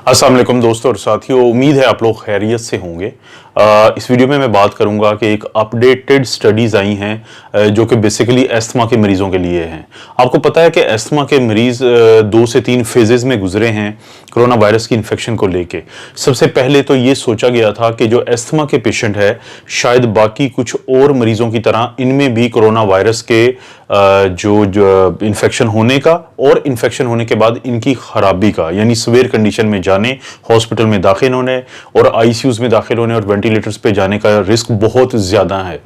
अस्सलाम वालेकुम दोस्तों और साथियों, उम्मीद है आप लोग खैरियत से होंगे। इस वीडियो में मैं बात करूंगा कि एक अपडेटेड स्टडीज़ आई हैं जो कि बेसिकली अस्थमा के मरीज़ों के लिए हैं। आपको पता है कि अस्थमा के मरीज़ 2 से 3 फेजेस में गुजरे हैं कोरोना वायरस की इन्फेक्शन को लेके। सबसे पहले तो ये सोचा गया था कि जो अस्थमा के पेशेंट है शायद बाकी कुछ और मरीज़ों की तरह इनमें भी कोरोना वायरस के जो इन्फेक्शन होने का और इन्फेक्शन होने के बाद इनकी खराबी का, यानी सीवियर कंडीशन में जाने, हॉस्पिटल में दाखिल होने और आईसीयूज में दाखिल होने और वेंटिलेटर्स पे जाने का रिस्क बहुत ज़्यादा है।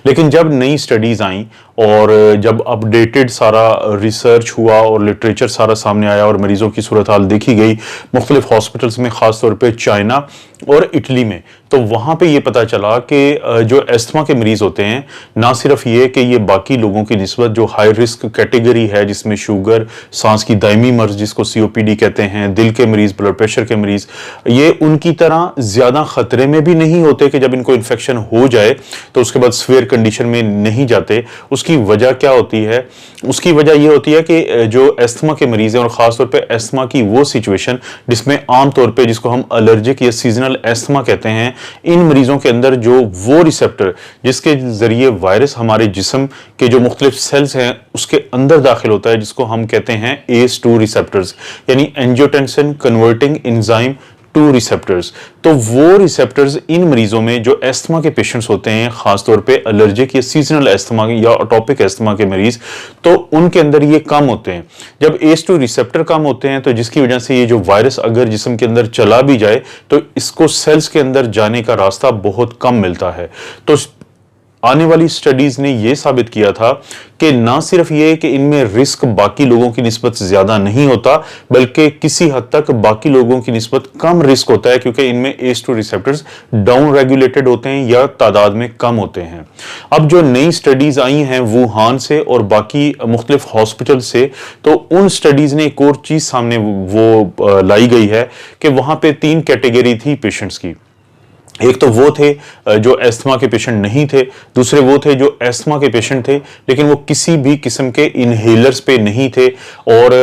लेकिन जब नई स्टडीज़ आई और जब अपडेटेड सारा रिसर्च हुआ और लिटरेचर सारा सामने आया और मरीज़ों की सूरत हाल देखी गई मुख्तलिफ हॉस्पिटल्स में, ख़ास तौर पे चाइना और इटली में, तो वहाँ पे ये पता चला कि जो अस्थमा के मरीज़ होते हैं, ना सिर्फ ये कि ये बाकी लोगों की निस्बत जो हाई रिस्क कैटेगरी है जिसमें शुगर, सांस की दायमी मर्ज जिसको सीओपीडी कहते हैं, दिल के मरीज़, ब्लड प्रेशर के मरीज़, ये उनकी तरह ज़्यादा ख़तरे में भी नहीं होते कि जब इनको इन्फेक्शन हो जाए तो उसके बाद सीवियर कंडीशन में नहीं जाते। उसकी वजह क्या होती है? उसकी वजह ये होती है कि जो अस्थमा के मरीज़ हैं और ख़ास तौर पे अस्थमा की वो सिचुएशन जिसमें आम तौर पे जिसको हम एलर्जिक या सीजनल अस्थमा कहते हैं, इन मरीजों के अंदर जो वो रिसेप्टर जिसके जरिए वायरस हमारे जिस्म के जो मुख्तलिफ सेल्स हैं उसके अंदर दाखिल होता है, जिसको हम कहते हैं ACE2 रिसेप्टर्स, यानी एंजियोटेंसिन कन्वर्टिंग एंजाइम 2 रिसेप्टर्स। तो वो रिसेप्टर्स इन मरीजों में जो अस्थमा के पेशेंट्स होते हैं, खासतौर पे एलर्जिक या सीजनल अस्थमा या एटोपिक अस्थमा के मरीज, तो उनके अंदर ये कम होते हैं। जब ACE2 रिसेप्टर कम होते हैं तो जिसकी वजह से ये जो वायरस अगर जिस्म के अंदर चला भी जाए तो इसको सेल्स के अंदर जाने का रास्ता बहुत कम मिलता है। तो आने वाली स्टडीज ने यह साबित किया था कि ना सिर्फ ये कि इनमें रिस्क बाकी लोगों की निस्बत ज्यादा नहीं होता, बल्कि किसी हद तक बाकी लोगों की निस्बत कम रिस्क होता है, क्योंकि इनमें ACE2 रिसेप्टर्स डाउन रेगुलेटेड होते हैं या तादाद में कम होते हैं। अब जो नई स्टडीज आई हैं वुहान से और बाकी मुख्तलिफ हॉस्पिटल से, तो उन स्टडीज ने एक और चीज सामने वो लाई गई है कि वहां पे 3 कैटेगरी थी पेशेंट्स की। एक तो वो थे जो अस्थमा के पेशेंट नहीं थे, दूसरे वो थे जो अस्थमा के पेशेंट थे लेकिन वो किसी भी किस्म के इनहेलर्स पे नहीं थे और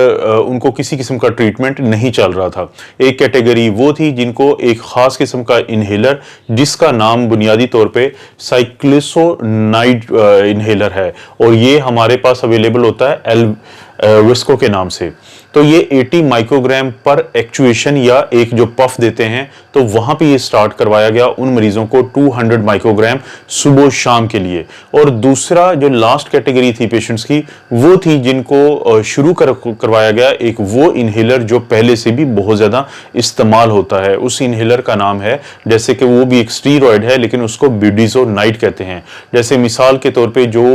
उनको किसी किस्म का ट्रीटमेंट नहीं चल रहा था। एक कैटेगरी वो थी जिनको एक खास किस्म का इनहेलर जिसका नाम बुनियादी तौर पे साइक्लोसोनाइड इनहेलर है और ये हमारे पास अवेलेबल होता है एल्विस्को के नाम से। तो ये 80 माइक्रोग्राम पर एक्चुएशन या एक जो पफ देते हैं, तो वहां पे ये स्टार्ट करवाया गया उन मरीजों को 200 माइक्रोग्राम सुबह शाम के लिए। और दूसरा जो लास्ट कैटेगरी थी पेशेंट्स की, वो थी जिनको शुरू करवाया गया एक वो इनहेलर जो पहले से भी बहुत ज्यादा इस्तेमाल होता है। उस इनहेलर का नाम है, जैसे कि वो भी एक स्टीरॉयड है लेकिन उसको ब्यूडिज़ोनाइड कहते हैं। जैसे मिसाल के तौर पर जो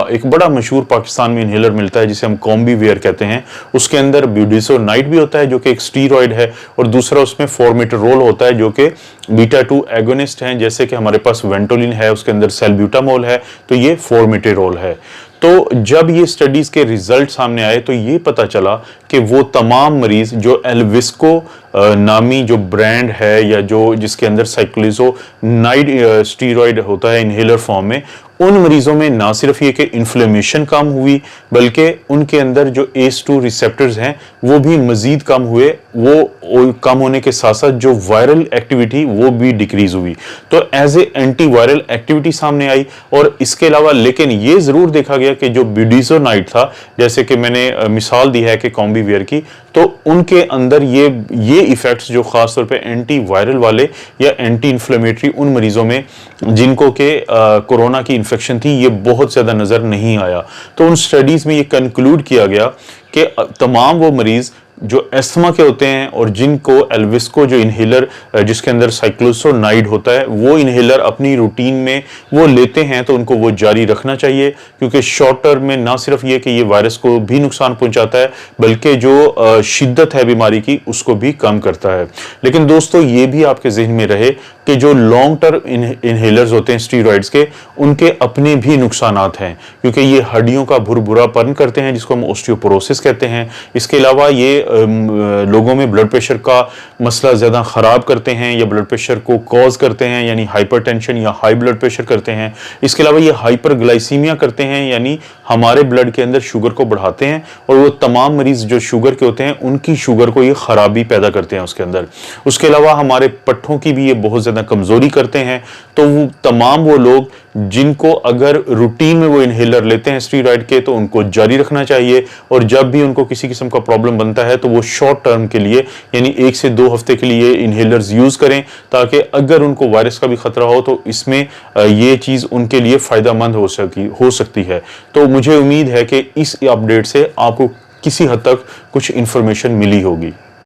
एक बड़ा मशहूर पाकिस्तान में इनहेलर मिलता है जिसे हम कॉम्बीवेयर कहते हैं, उसके अंदर ब्यूडिज़ोनाइड भी होता है जो कि एक स्टीरॉयड है और दूसरा उसमें फॉर्मिटरॉल होता है जो कि बीटा-2 एगोनिस्ट हैं। जैसे कि हमारे पास वेंटोलिन है, उसके अंदर सेल्ब्यूटामोल है, तो ये फॉर्मिटरॉल है। तो जब ये स्टडीज के रिजल्ट सामने आए तो ये पता चला कि वो तमाम मरीज जो एल्विस्को नामी जो ब्रांड है या जो जिसके अंदर साइक्लोसोनाइड स्टीरॉयड होता है इनहेलर फॉर्म में, उन मरीजों में ना सिर्फ ये कि इन्फ्लेमेशन कम हुई बल्कि उनके अंदर जो ACE2 रिसेप्टर्स हैं वो भी मजीद कम हुए। वो कम होने के साथ साथ जो वायरल एक्टिविटी वो भी डिक्रीज हुई। तो as a antiviral activity सामने आई। और इसके अलावा लेकिन ये जरूर देखा गया कि जो ब्यूडिज़ोनाइड था, जैसे कि मैंने मिसाल दी है कि कॉम्बीवेयर की, तो उनके अंदर ये इफेक्ट्स जो खास तौर पे एंटी वायरल वाले या एंटी इन्फ्लेमेटरी उन मरीजों में जिनको के कोरोना की इन्फेक्शन थी, ये बहुत ज्यादा नजर नहीं आया। तो उन स्टडीज में ये कंक्लूड किया गया कि तमाम वो मरीज जो अस्थमा के होते हैं और जिनको एल्विस्को जो इनहेलर जिसके अंदर साइक्लोसोनाइड होता है वो इनहेलर अपनी रूटीन में वो लेते हैं, तो उनको वो जारी रखना चाहिए, क्योंकि शॉर्ट टर्म में ना सिर्फ ये कि ये वायरस को भी नुकसान पहुंचाता है बल्कि जो शिद्दत है बीमारी की उसको भी कम करता है। लेकिन दोस्तों ये भी आपके जहन में रहे कि जो लॉन्ग टर्म इनहेलर्स होते हैं स्टीरॉइड्स के, उनके अपने भी नुकसानात हैं, क्योंकि ये हड्डियों का भुरभुरापन करते हैं जिसको हम ऑस्टियोपोरोसिस कहते हैं। इसके अलावा ये लोगों में ब्लड प्रेशर का मसला ज़्यादा ख़राब करते हैं या ब्लड प्रेशर को कॉज करते हैं, यानी हाइपरटेंशन या हाई ब्लड प्रेशर करते हैं। इसके अलावा ये हाइपरग्लाइसीमिया करते हैं, यानी हमारे ब्लड के अंदर शुगर को बढ़ाते हैं, और वो तमाम मरीज जो शुगर के होते हैं उनकी शुगर को ये ख़राबी पैदा करते हैं उसके अंदर। उसके अलावा हमारे पट्ठों की भी ये बहुत ज़्यादा कमज़ोरी करते हैं। तो वो तमाम वो लोग जिनको अगर रूटीन में वो इनहेलर लेते हैं स्टीरॉयड के, तो उनको जारी रखना चाहिए, और जब भी उनको किसी किस्म का प्रॉब्लम बनता है तो वो शॉर्ट टर्म के लिए यानी 1 से 2 हफ्ते के लिए इनहेलर्स यूज़ करें, ताकि अगर उनको वायरस का भी खतरा हो तो इसमें ये चीज़ उनके लिए फ़ायदेमंद हो सकती है। तो मुझे उम्मीद है कि इस अपडेट से आपको किसी हद तक कुछ इन्फॉर्मेशन मिली होगी।